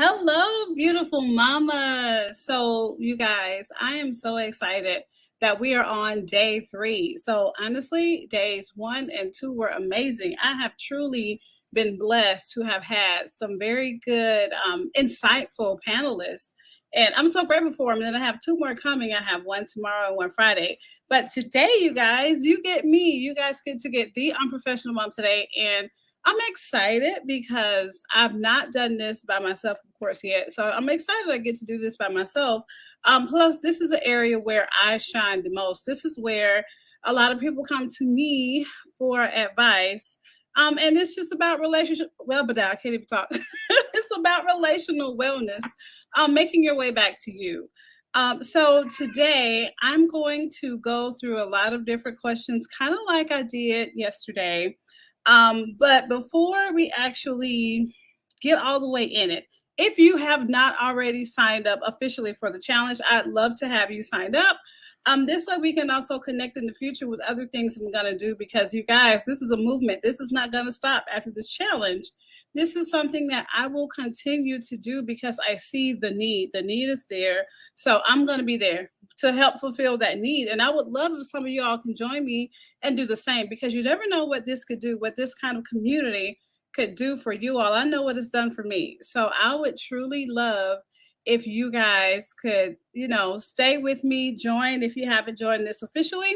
Hello, beautiful mama. So, you guys, I am so excited that we are on day three. So, honestly, days one and two were amazing. I have truly been blessed to have had some very good, insightful panelists. And I'm so grateful for them. And then I have two more coming. I have one tomorrow and one Friday. But today, you guys, you get me. You guys get to get the unprofessional mom today. And I'm excited because I've not done this by myself, of course, yet. So I'm excited I get to do this by myself. Plus, this is an area where I shine the most. This is where a lot of people come to me for advice. And it's just about relationship. Well, but I can't even talk. It's about relational wellness, making your way back to you. So today I'm going to go through a lot of different questions, kind of like I did yesterday. But before we actually get all the way in it, if you have not already signed up officially for the challenge, I'd love to have you signed up. This way we can also connect in the future with other things I'm going to do because you guys, this is a movement. This is not going to stop after this challenge. This is something that I will continue to do because I see the need. The need is there. So I'm going to be there to help fulfill that need. And I would love if some of you all can join me and do the same because you never know what this could do, what this kind of community could do for you all. I know what it's done for me. So I would truly love if you guys could, stay with me, join if you haven't joined this officially.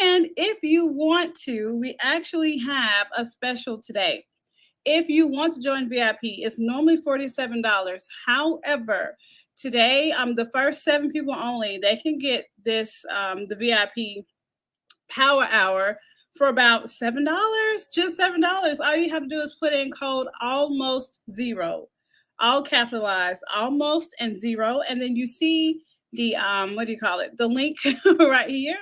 And if you want to, we actually have a special today. If you want to join VIP, it's normally $47. However, today, the first seven people only, they can get this, the VIP Power Hour for about $7, just $7. All you have to do is put in code almost zero, all capitalized, almost and zero, and then you see the what do you call it? The link right here.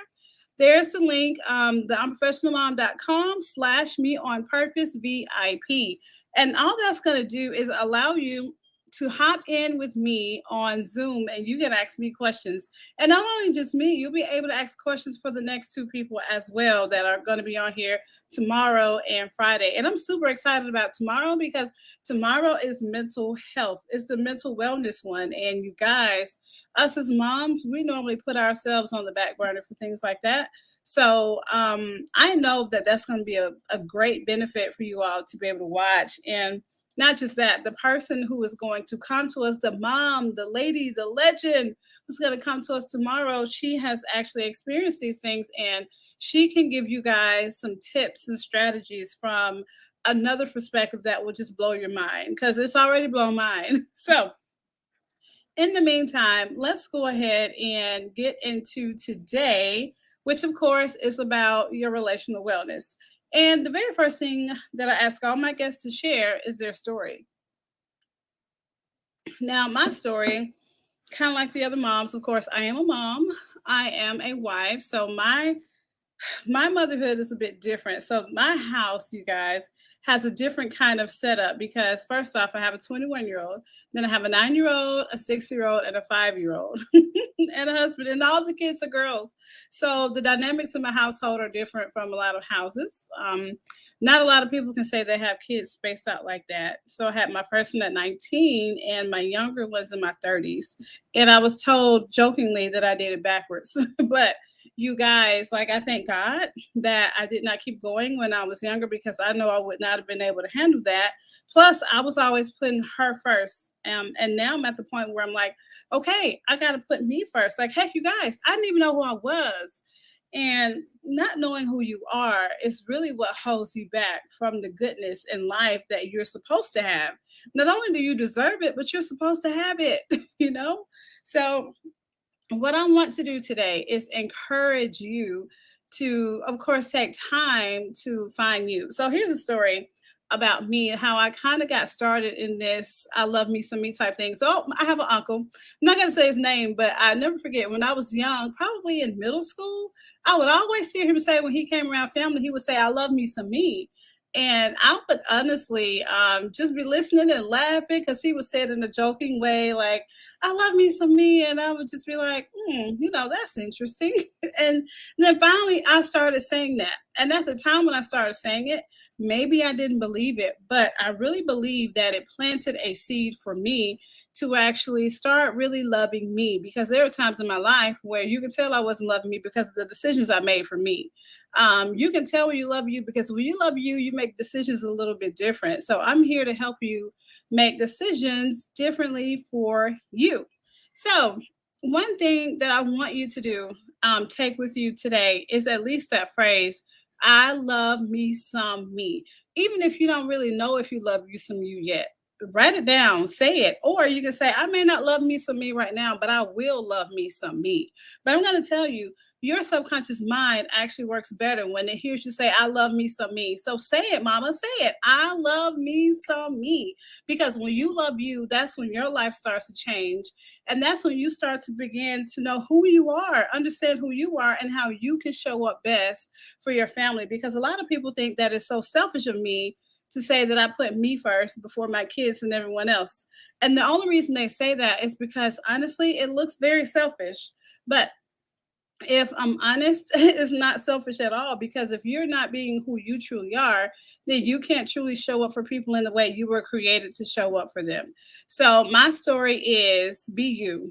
There's the link, the unprofessionalmom.com/me on purpose VIP. And all that's going to do is allow you to hop in with me on Zoom and you can ask me questions. And not only just me, you'll be able to ask questions for the next two people as well that are going to be on here tomorrow and Friday. And I'm super excited about tomorrow because tomorrow is mental health. It's the mental wellness one. And you guys, us as moms, we normally put ourselves on the back burner for things like that. So I know that that's going to be a great benefit for you all to be able to watch. And not just that, the person who is going to come to us, the mom, the lady, the legend who's going to come to us tomorrow, she has actually experienced these things and she can give you guys some tips and strategies from another perspective that will just blow your mind because it's already blown mine. So, in the meantime, let's go ahead and get into today, which of course is about your relational wellness. And the very first thing that I ask all my guests to share is their story. Now, my story, kind of like the other moms, of course, I am a mom, I am a wife. So my motherhood is a bit different. So my house, you guys, has a different kind of setup because first off, I have a 21-year-old, then I have a 9-year-old, a 6-year-old, and a 5-year-old, and a husband, and all the kids are girls. So the dynamics in my household are different from a lot of houses. Not a lot of people can say they have kids spaced out like that. So I had my first one at 19 and my younger was in my 30s. And I was told jokingly that I did it backwards. But you guys, like, I thank God that I did not keep going when I was younger because I know I would not have been able to handle that. Plus, I was always putting her first. And now I'm at the point where I'm like, okay, I got to put me first. Like, heck, you guys, I didn't even know who I was. And not knowing who you are is really what holds you back from the goodness in life that you're supposed to have. Not only do you deserve it, but you're supposed to have it, you know? So, what I want to do today is encourage you to, of course, take time to find you. So, here's a story about me, how I kind of got started in this I love me some me type thing. So I have an uncle. I'm not gonna say his name, but I never forget when I was young, probably in middle school, I would always hear him say when he came around family, he would say, I love me some me. And I would honestly just be listening and laughing because he would say it in a joking way, like, I love me some me. And I would just be like, that's interesting. And then finally, I started saying that. And at the time when I started saying it, maybe I didn't believe it, but I really believe that it planted a seed for me to actually start really loving me, because there were times in my life where you could tell I wasn't loving me because of the decisions I made for me. You can tell when you love you because when you love you, you make decisions a little bit different. So I'm here to help you make decisions differently for you. So, one thing that I want you to do, take with you today, is at least that phrase, I love me some me. Even if you don't really know if you love you some you yet, write it down, say it. Or you can say, I may not love me some me right now, but I will love me some me. But I'm going to tell you, your subconscious mind actually works better when it hears you say, I love me some me. So say it, mama, say it. I love me some me. Because when you love you, that's when your life starts to change. And that's when you start to begin to know who you are, understand who you are, and how you can show up best for your family. Because a lot of people think that it's so selfish of me to say that I put me first before my kids and everyone else. And the only reason they say that is because honestly, it looks very selfish. But if I'm honest, it's not selfish at all, because if you're not being who you truly are, then you can't truly show up for people in the way you were created to show up for them. So my story is be you.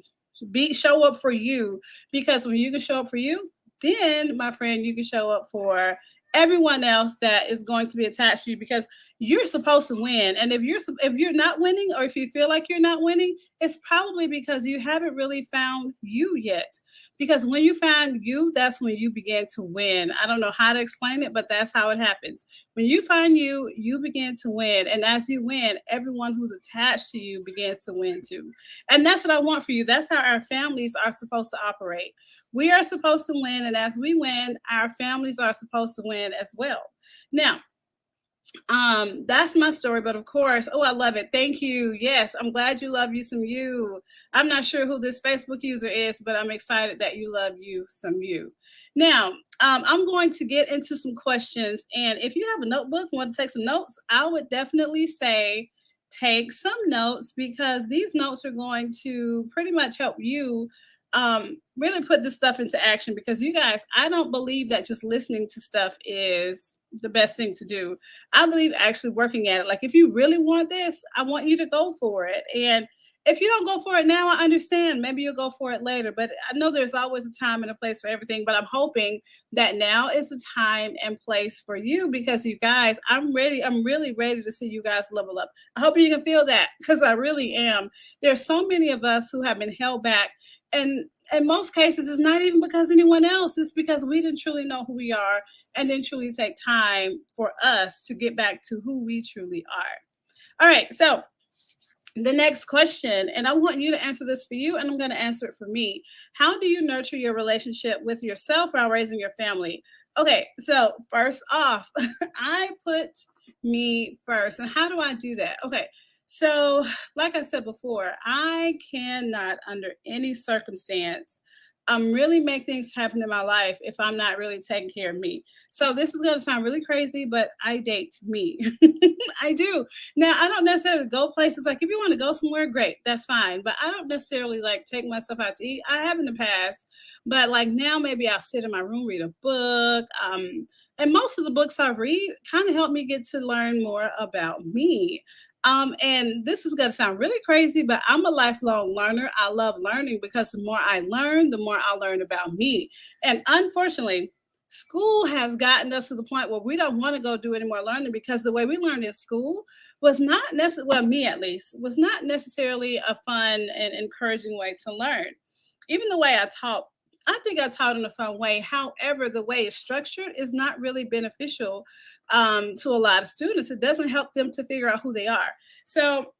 Show up for you, because when you can show up for you, then my friend, you can show up for everyone else that is going to be attached to you, because you're supposed to win. And if you're not winning, or if you feel like you're not winning, it's probably because you haven't really found you yet. Because when you find you, that's when you begin to win. I don't know how to explain it, but that's how it happens. When you find you, you begin to win. And as you win, everyone who's attached to you begins to win too. And that's what I want for you. That's how our families are supposed to operate. We are supposed to win. And as we win, our families are supposed to win as well. Now, that's my story. But of course, oh, I love it. Thank you. Yes, I'm glad you love you some you. I'm not sure who this Facebook user is, but I'm excited that you love you some you. Now, I'm going to get into some questions, and if you have a notebook, want to take some notes, I would definitely say take some notes, because these notes are going to pretty much help you really put this stuff into action. Because you guys, I don't believe that just listening to stuff is the best thing to do. I believe actually working at it. Like, if you really want this, I want you to go for it. And if you don't go for it now, I understand. Maybe you'll go for it later. But I know there's always a time and a place for everything. But I'm hoping that now is the time and place for you, because you guys, I'm ready. I'm really ready to see you guys level up. I hope you can feel that, because I really am. There's so many of us who have been held back. And in most cases, it's not even because anyone else. It's because we didn't truly know who we are, and then truly take time for us to get back to who we truly are. All right. So the next question, and I want you to answer this for you, and I'm going to answer it for me. How do you nurture your relationship with yourself while raising your family? Okay, so first off, I put me first. And how do I do that? Okay, so like I said before, I cannot, under any circumstance, really make things happen in my life if I'm not really taking care of me. So this is going to sound really crazy, but I date me. I do. Now, I don't necessarily go places. Like, if you want to go somewhere, great, that's fine. But I don't necessarily like take myself out to eat. I have in the past, but like now, maybe I'll sit in my room, read a book. And most of the books I read kind of help me get to learn more about me. And this is going to sound really crazy, but I'm a lifelong learner. I love learning, because the more I learn, the more I learn about me. And unfortunately, school has gotten us to the point where we don't want to go do any more learning, because the way we learned in school was not necessarily, well, me at least, was not necessarily a fun and encouraging way to learn. Even the way I taught, I think I taught in a fun way. However, the way it's structured is not really beneficial to a lot of students. It doesn't help them to figure out who they are. So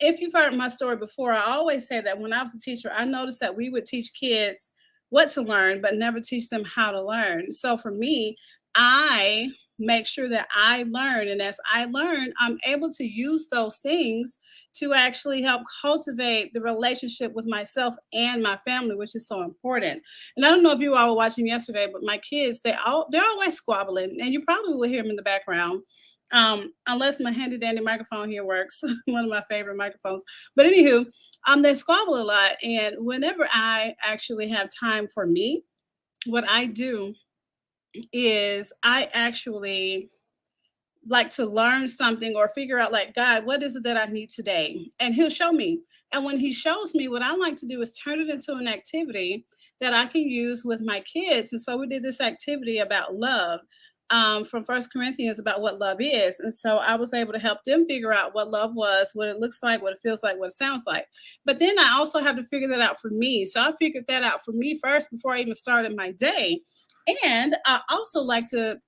if you've heard my story before, I always say that when I was a teacher, I noticed that we would teach kids what to learn, but never teach them how to learn. So for me, I make sure that I learn. And as I learn, I'm able to use those things to actually help cultivate the relationship with myself and my family, which is so important. And I don't know if you all were watching yesterday, but my kids, they're always squabbling, and you probably will hear them in the background. Unless my handy dandy microphone here works, one of my favorite microphones. But anywho, they squabble a lot, and whenever I actually have time for me, what I do is I actually like to learn something or figure out, like, God, what is it that I need today, and he'll show me. And when he shows me, what I like to do is turn it into an activity that I can use with my kids. And so we did this activity about love, from First Corinthians, about what love is. And so I was able to help them figure out what love was, what it looks like, what it feels like, what it sounds like. But then I also have to figure that out for me. So I figured that out for me first before I even started my day. And I also like to,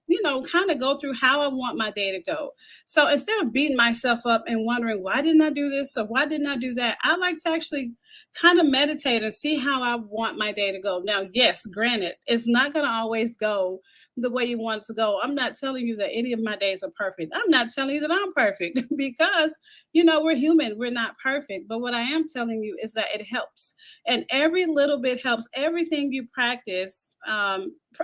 kind of go through how I want my day to go. So instead of beating myself up and wondering, why didn't I do this or why didn't I do that, I like to actually kind of meditate and see how I want my day to go. Now, yes, granted, it's not going to always go the way you want it to go. I'm not telling you that any of my days are perfect. I'm not telling you that I'm perfect because, we're human, we're not perfect. But what I am telling you is that it helps. And every little bit helps. Everything you practice,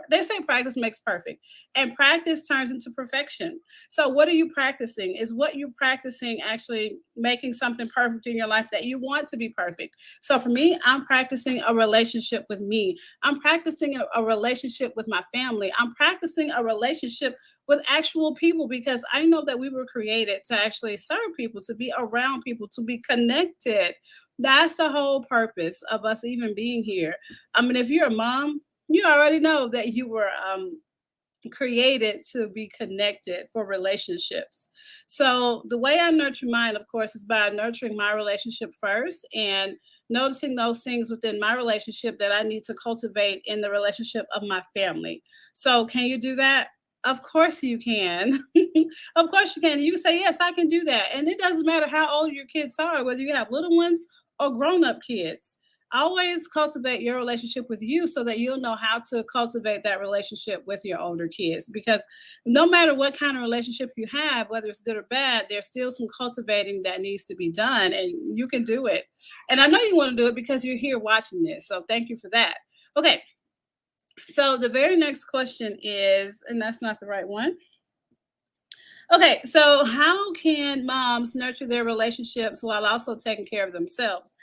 they say practice makes perfect, and practice turns into perfection. So what are you practicing? Is what you're practicing actually making something perfect in your life that you want to be perfect? So for me, I'm practicing a relationship with me. I'm practicing a relationship with my family. I'm practicing a relationship with actual people, because I know that we were created to actually serve people, to be around people, to be connected. That's the whole purpose of us even being here. I mean, if you're a mom, you already know that you were created to be connected for relationships. So the way I nurture mine, of course, is by nurturing my relationship first and noticing those things within my relationship that I need to cultivate in the relationship of my family. So can you do that? Of course you can. Of course you can. You can say, yes, I can do that. And it doesn't matter how old your kids are, whether you have little ones or grown up kids. Always cultivate your relationship with you so that you'll know how to cultivate that relationship with your older kids. Because no matter what kind of relationship you have, whether it's good or bad, there's still some cultivating that needs to be done, and you can do it. And I know you want to do it because you're here watching this. So thank you for that. Okay. So the very next question is, and that's not the right one. Okay, so how can moms nurture their relationships while also taking care of themselves?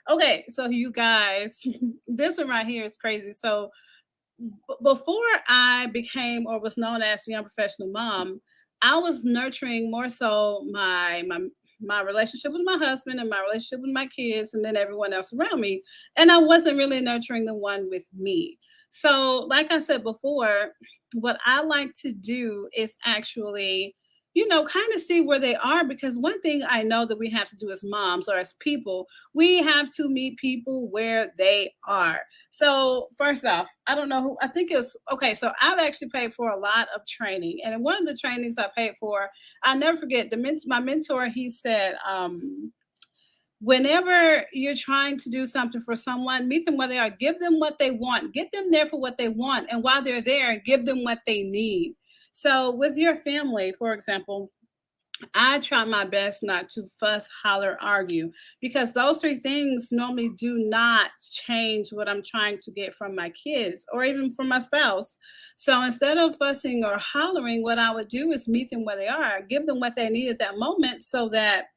Okay, so you guys, this one right here is crazy. So before I became or was known as a young professional mom, I was nurturing more so my relationship with my husband and my relationship with my kids, and then everyone else around me. And I wasn't really nurturing the one with me. So, like I said before, what I like to do is actually, kind of see where they are, because one thing I know that we have to do as moms or as people, we have to meet people where they are. So first off, I don't know who, I think it's okay. So I've actually paid for a lot of training, and in one of the trainings I paid for, I'll never forget my mentor. He said, whenever you're trying to do something for someone, meet them where they are. Give them what they want. Get them there for what they want, and while they're there, give them what they need. So with your family, for example, I try my best not to fuss, holler, argue, because those three things normally do not change what I'm trying to get from my kids or even from my spouse. So instead of fussing or hollering, what I would do is meet them where they are, give them what they need at that moment so that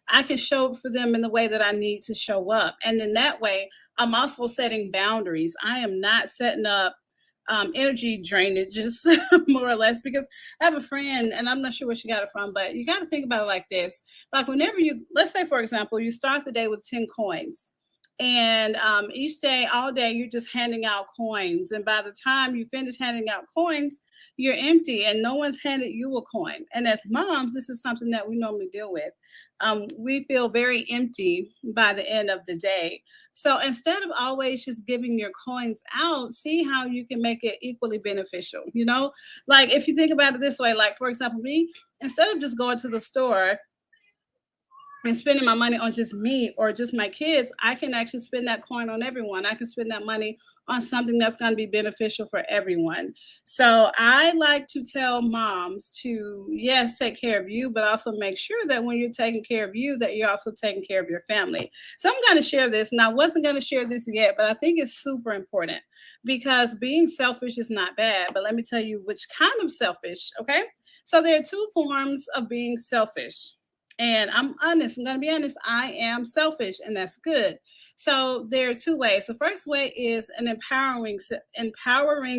I can show up for them in the way that I need to show up. And in that way, I'm also setting boundaries. I am not setting up energy drainages, more or less, because I have a friend, and I'm not sure where she got it from, but you got to think about it like this. Like, whenever let's say, for example, you start the day with 10 coins. And each day, all day, you're just handing out coins. And by the time you finish handing out coins, you're empty and no one's handed you a coin. And as moms, this is something that we normally deal with. We feel very empty by the end of the day. So instead of always just giving your coins out, see how you can make it equally beneficial. Like, if you think about it this way, like, for example, me, instead of just going to the store and spending my money on just me or just my kids, I can actually spend that coin on everyone. I can spend that money on something that's going to be beneficial for everyone. So I like to tell moms to, yes, take care of you, but also make sure that when you're taking care of you, that you're also taking care of your family. So I'm going to share this, and I wasn't going to share this yet, but I think it's super important because being selfish is not bad. But let me tell you which kind of selfish, okay? So there are two forms of being selfish, and I'm honest. I'm going to be honest. I am selfish, and that's good. So there are two ways. The first way is an empowering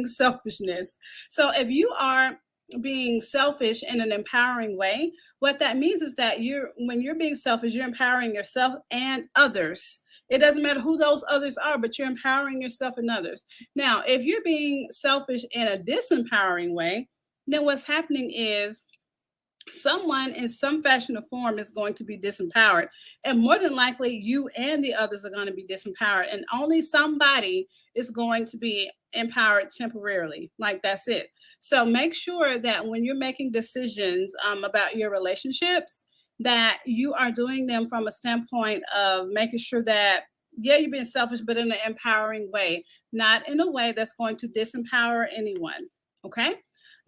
selfishness. So if you are being selfish in an empowering way, what that means is that when you're being selfish, you're empowering yourself and others. It doesn't matter who those others are, but you're empowering yourself and others. Now, if you're being selfish in a disempowering way, then what's happening is someone in some fashion or form is going to be disempowered, and more than likely you and the others are going to be disempowered, and only somebody is going to be empowered temporarily, like that's it. So make sure that when you're making decisions about your relationships, that you are doing them from a standpoint of making sure that, yeah, you're being selfish, but in an empowering way, not in a way that's going to disempower anyone. Okay.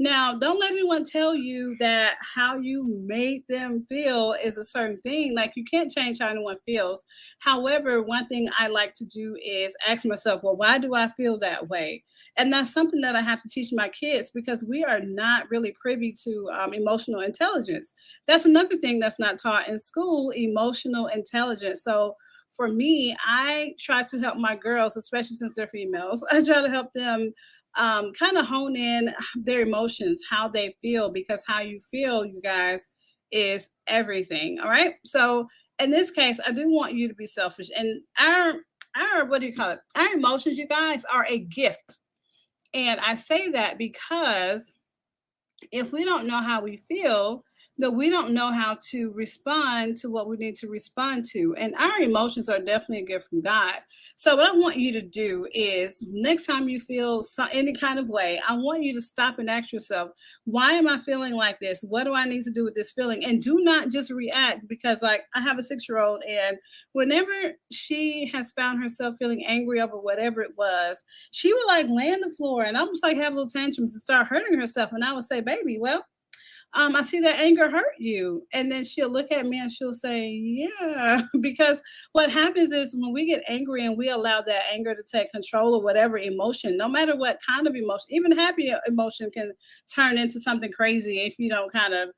Now, don't let anyone tell you that how you made them feel is a certain thing. Like, you can't change how anyone feels. However, one thing I like to do is ask myself, well, why do I feel that way? And that's something that I have to teach my kids because we are not really privy to emotional intelligence. That's another thing that's not taught in school, emotional intelligence. So, for me, I try to help my girls, especially since they're females, I try to help them kind of hone in their emotions, how they feel, because how you feel, you guys, is everything. All right. So in this case, I do want you to be selfish. And our what do you call it? Our emotions, you guys, are a gift. And I say that because if we don't know how we feel, then we don't know how to respond to what we need to respond to. And our emotions are definitely a gift from God. So, what I want you to do is next time you feel any kind of way, I want you to stop and ask yourself, why am I feeling like this? What do I need to do with this feeling? And do not just react because, like, I have a 6-year old, and whenever she has found herself feeling angry over whatever it was, she would like lay on the floor and almost like have little tantrums and start hurting herself. And I would say, baby, well, I see that anger hurt you. And then she'll look at me and she'll say, yeah. Because what happens is when we get angry and we allow that anger to take control of whatever emotion, no matter what kind of emotion, even happy emotion can turn into something crazy if you don't kind of,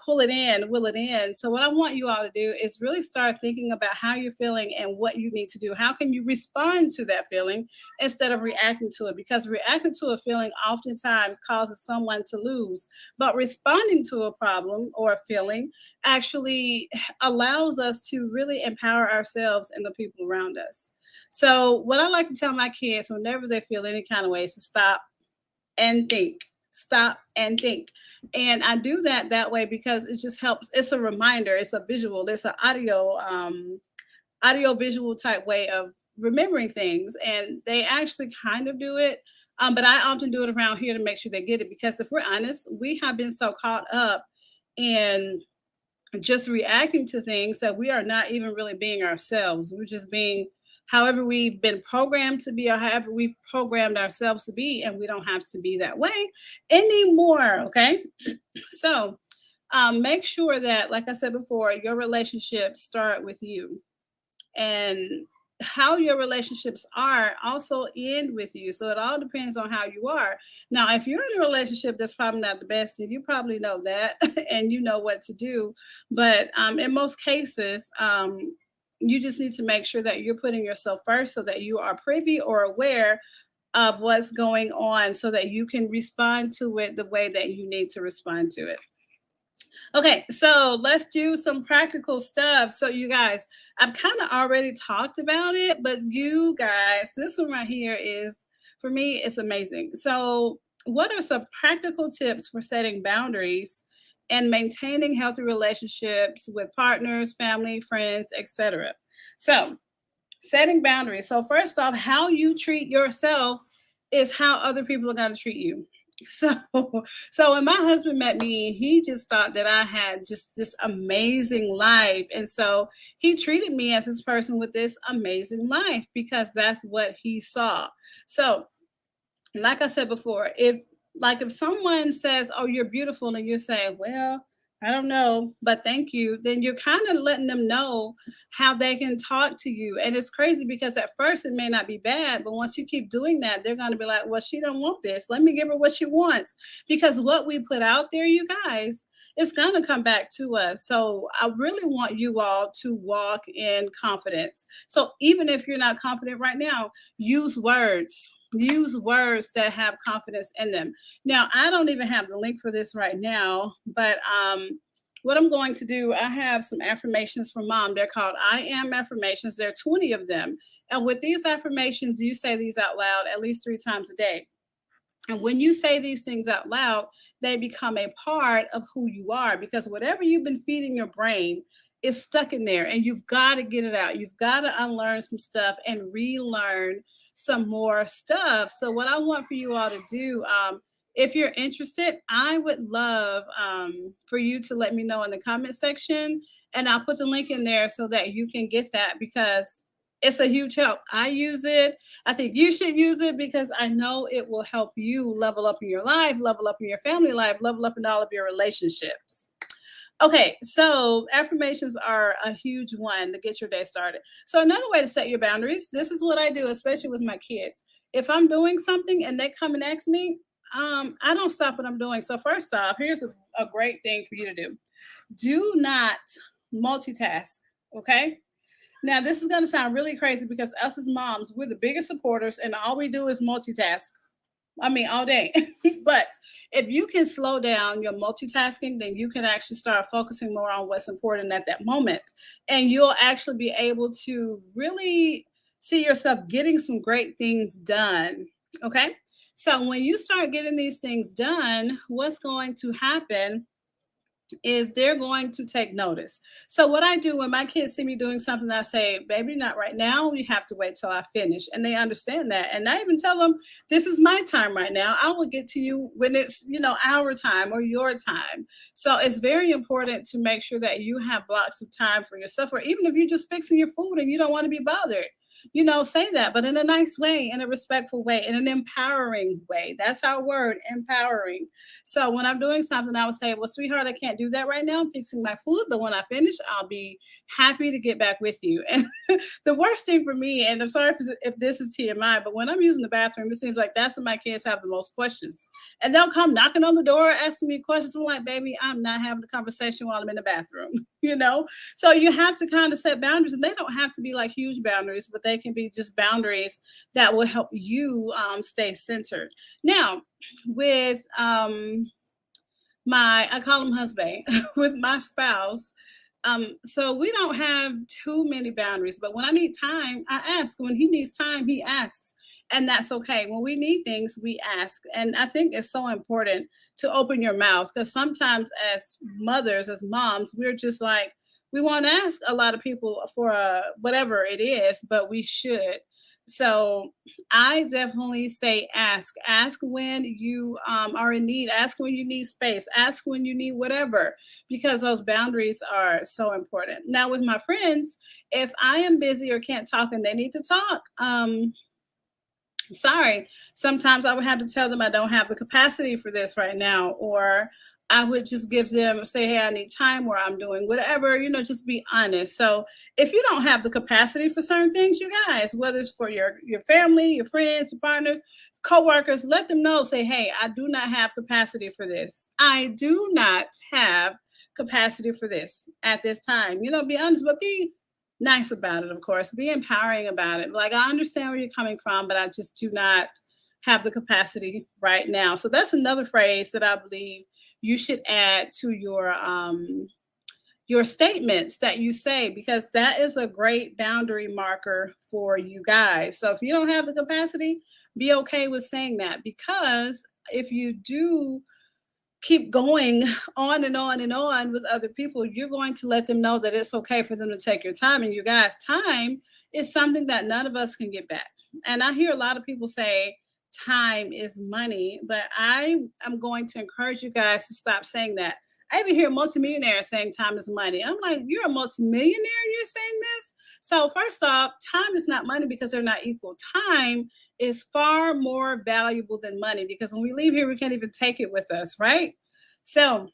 pull it in, will it in. So, what I want you all to do is really start thinking about how you're feeling and what you need to do. How can you respond to that feeling instead of reacting to it? Because reacting to a feeling oftentimes causes someone to lose, but responding to a problem or a feeling actually allows us to really empower ourselves and the people around us. So, what I like to tell my kids whenever they feel any kind of way is to stop and think. Stop and think. And I do that way because it just helps. It's a reminder, it's a visual, it's an audio visual type way of remembering things. And they actually kind of do it. But I often do it around here to make sure they get it because if we're honest, we have been so caught up in just reacting to things that we are not even really being ourselves. We're just being however we've been programmed to be or however we've programmed ourselves to be, and we don't have to be that way anymore. Okay. So make sure that, like I said before, your relationships start with you, and how your relationships are also end with you. So it all depends on how you are. Now, if you're in a relationship that's probably not the best, you probably know that and you know what to do. But in most cases, you just need to make sure that you're putting yourself first so that you are privy or aware of what's going on so that you can respond to it the way that you need to respond to it. Okay, so let's do some practical stuff. So, you guys, I've kind of already talked about it, but you guys, this one right here is, for me, it's amazing. So, what are some practical tips for setting boundaries and maintaining healthy relationships with partners, family, friends, etc.? So, setting boundaries. So, first off, how you treat yourself is how other people are going to treat you. So, so when my husband met me, he just thought that I had just this amazing life. And so he treated me as this person with this amazing life because that's what he saw. So like I said before, if someone says, "Oh, you're beautiful," and you say, "Well, I don't know, but thank you," then you're kind of letting them know how they can talk to you. And it's crazy because at first it may not be bad, but once you keep doing that, they're going to be like, "Well, she don't want this. Let me give her what she wants." Because what we put out there, you guys, it's going to come back to us. So I really want you all to walk in confidence. So even if you're not confident right now, use words. Use words that have confidence in them. Now, I don't even have the link for this right now, but what I'm going to do, I have some affirmations from mom. They're called I am affirmations. There are 20 of them. And with these affirmations, you say these out loud at least 3 times a day. And when you say these things out loud, they become a part of who you are because whatever you've been feeding your brain is stuck in there and you've got to get it out. You've got to unlearn some stuff and relearn some more stuff. So, what I want for you all to do, if you're interested, I would love for you to let me know in the comment section, and I'll put the link in there so that you can get that because it's a huge help. I use it. I think you should use it because I know it will help you level up in your life, level up in your family life, level up in all of your relationships. Okay, so affirmations are a huge one to get your day started. So, another way to set your boundaries, this is what I do, especially with my kids. If I'm doing something and they come and ask me, I don't stop what I'm doing. So, first off, here's a great thing for you to do not multitask. Okay, now, this is going to sound really crazy because us as moms, we're the biggest supporters, and all we do is multitask. I mean, all day. But if you can slow down your multitasking, then you can actually start focusing more on what's important at that moment. And you'll actually be able to really see yourself getting some great things done. Okay. So when you start getting these things done, what's going to happen is they're going to take notice. So what I do when my kids see me doing something, I say, "Baby, not right now. You have to wait till I finish." And they understand that. And I even tell them, "This is my time right now. I will get to you when it's, our time or your time." So it's very important to make sure that you have blocks of time for yourself, or even if you're just fixing your food and you don't want to be bothered. Say that, but in a nice way, in a respectful way, in an empowering way. That's our word, empowering. So when I'm doing something, I would say, "Well, sweetheart, I can't do that right now. I'm fixing my food, but when I finish, I'll be happy to get back with you." And the worst thing for me, and I'm sorry if this is TMI, but when I'm using the bathroom, it seems like that's when my kids have the most questions. And they'll come knocking on the door, asking me questions. I'm like, "Baby, I'm not having a conversation while I'm in the bathroom." you know? So you have to kind of set boundaries, and they don't have to be like huge boundaries, but they can be just boundaries that will help you stay centered. Now, with I call him husband, with my spouse, so we don't have too many boundaries, but when I need time, I ask. When he needs time, he asks. And that's okay. When we need things, we ask. And I think it's so important to open your mouth because sometimes, as mothers, as moms, we're just like, we won't ask a lot of people for whatever it is, but we should. So I definitely say ask. Ask when you are in need. Ask when you need space. Ask when you need whatever, because those boundaries are so important. Now, with my friends, if I am busy or can't talk and they need to talk, sorry, sometimes I would have to tell them I don't have the capacity for this right now, or I would just give them, say, "Hey, I need time," or "I'm doing whatever, just be honest. So if you don't have the capacity for certain things, you guys, whether it's for your family, your friends, your partners, coworkers, let them know. Say, "Hey, I do not have capacity for this. I do not have capacity for this at this time." Be honest, but be nice about it, of course. Be empowering about it. Like, I understand where you're coming from, but I just do not have the capacity right now. So that's another phrase that I believe you should add to your statements that you say, because that is a great boundary marker for you guys. So if you don't have the capacity, be okay with saying that, because if you do keep going on and on and on with other people, you're going to let them know that it's okay for them to take your time. And you guys, time is something that none of us can get back. And I hear a lot of people say, time is money, but I am going to encourage you guys to stop saying that. I even hear multimillionaires saying time is money. I'm like, you're a multimillionaire and you're saying this? So, first off, time is not money because they're not equal. Time is far more valuable than money because when we leave here, we can't even take it with us, right? So,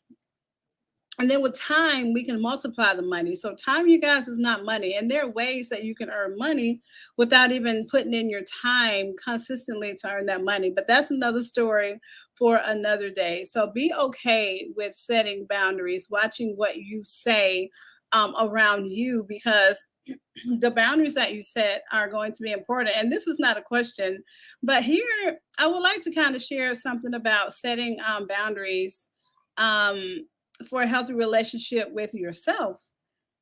and then with time we can multiply the money. So time, you guys, is not money, and there are ways that you can earn money without even putting in your time consistently to earn that money, but that's another story for another day. So be okay with setting boundaries, watching what you say around you, because the boundaries that you set are going to be important. And this is not a question, but here I would like to kind of share something about setting boundaries um, for a healthy relationship with yourself.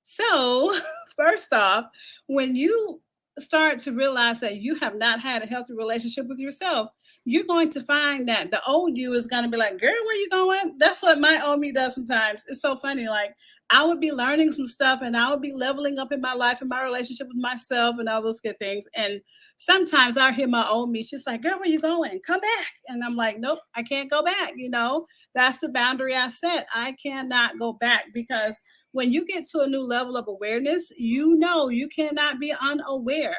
So, first off, when you start to realize that you have not had a healthy relationship with yourself, you're going to find that the old you is going to be like, girl, where you going? That's what my old me does sometimes. It's so funny. Like, I would be learning some stuff and I would be leveling up in my life and my relationship with myself and all those good things. And sometimes I hear my old me, she's like, girl, where you going? Come back. And I'm like, nope, I can't go back. That's the boundary I set. I cannot go back because when you get to a new level of awareness, you cannot be unaware.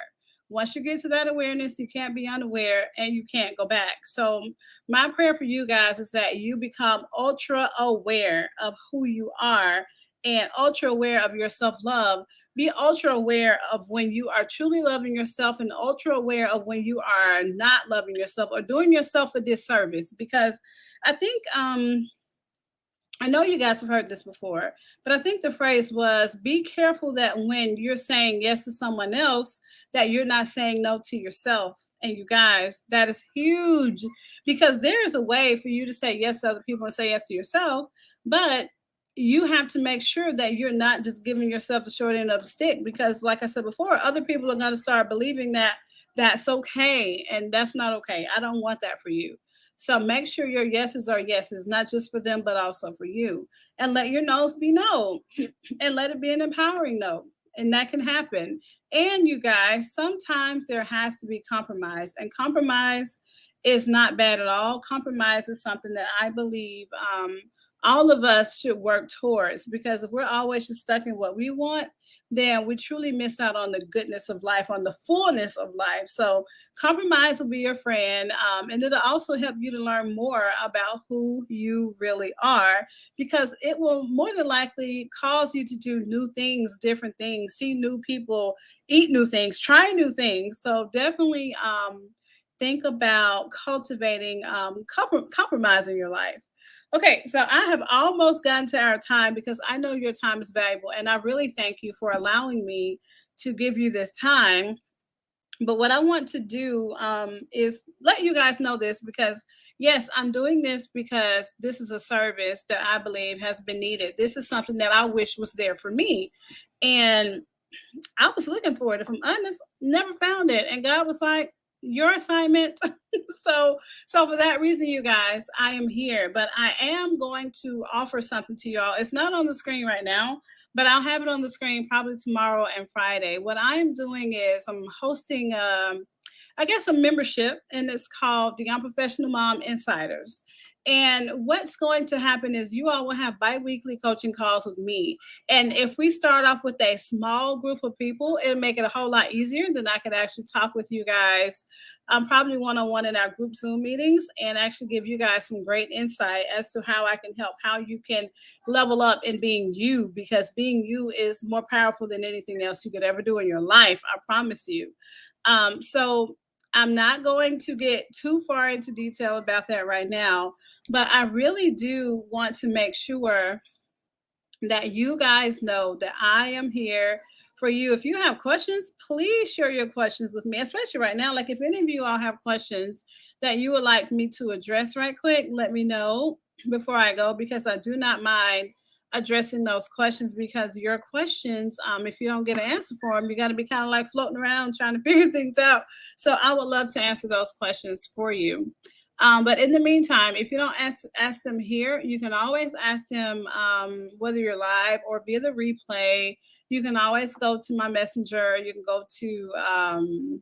Once you get to that awareness, you can't be unaware and you can't go back. So, my prayer for you guys is that you become ultra aware of who you are and ultra aware of your self love. Be ultra aware of when you are truly loving yourself and ultra aware of when you are not loving yourself or doing yourself a disservice. Because I think, I know you guys have heard this before, but I think the phrase was be careful that when you're saying yes to someone else, that you're not saying no to yourself. And you guys, that is huge because there is a way for you to say yes to other people and say yes to yourself, but you have to make sure that you're not just giving yourself the short end of the stick because, like I said before, other people are going to start believing that that's okay and that's not okay. I don't want that for you. So make sure your yeses are yeses, not just for them, but also for you. And let your no's be no, and let it be an empowering no. And that can happen. And you guys, sometimes there has to be compromise, and compromise is not bad at all. Compromise is something that I believe all of us should work towards because if we're always just stuck in what we want, then we truly miss out on the goodness of life, on the fullness of life. So, compromise will be your friend, and it'll also help you to learn more about who you really are because it will more than likely cause you to do new things, different things, see new people, eat new things, try new things. So, definitely think about cultivating compromise in your life. Okay, so I have almost gotten to our time because I know your time is valuable, and I really thank you for allowing me to give you this time. But what I want to do is let you guys know this because, yes, I'm doing this because this is a service that I believe has been needed. This is something that I wish was there for me. And I was looking for it. If I'm honest, never found it. And God was like, your assignment. So for that reason, you guys, I am here. But I am going to offer something to y'all. It's not on the screen right now, but I'll have it on the screen probably tomorrow and Friday. What I'm doing is I'm hosting I guess a membership, and it's called the Unprofessional Mom Insiders. And what's going to happen is you all will have bi-weekly coaching calls with me. And if we start off with a small group of people, it'll make it a whole lot easier. Then I could actually talk with you guys, probably one on one in our group Zoom meetings, and actually give you guys some great insight as to how I can help, how you can level up in being you, because being you is more powerful than anything else you could ever do in your life. I promise you. So I'm not going to get too far into detail about that right now, but I really do want to make sure that you guys know that I am here for you. If you have questions, please share your questions with me, especially right now. Like if any of you all have questions that you would like me to address right quick, let me know before I go because I do not mind addressing those questions because your questions, if you don't get an answer for them, you got to be kind of like floating around trying to figure things out. So I would love to answer those questions for you. But in the meantime, if you don't ask them here, you can always ask them whether you're live or via the replay. You can always go to my messenger. You can go to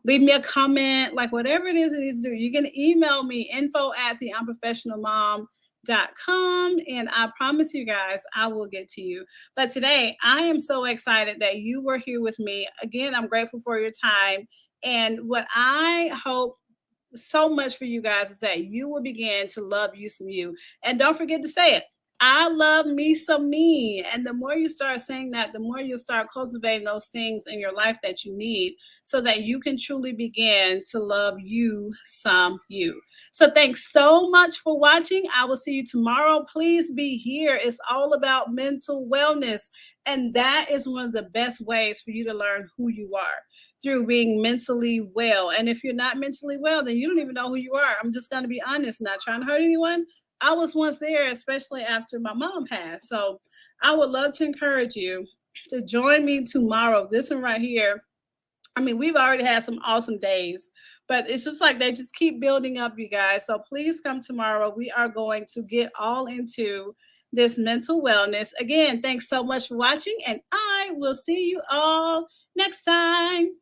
leave me a comment, like whatever it is it needs to do. You can email me info@theunprofessionalmom.com, and I promise you guys I will get to you. But today I am so excited that you were here with me. Again, I'm grateful for your time. And what I hope so much for you guys is that you will begin to love you some you. And don't forget to say it. I love me some me. And the more you start saying that, the more you'll start cultivating those things in your life that you need so that you can truly begin to love you some you. So thanks so much for watching. I will see you tomorrow. Please be here. It's all about mental wellness. And that is one of the best ways for you to learn who you are, through being mentally well. And if you're not mentally well, then you don't even know who you are. I'm just going to be honest, not trying to hurt anyone. I was once there, especially after my mom passed. So I would love to encourage you to join me tomorrow. This one right here. I mean, we've already had some awesome days, but it's just like they just keep building up, you guys. So please come tomorrow. We are going to get all into this mental wellness. Again, thanks so much for watching, and I will see you all next time.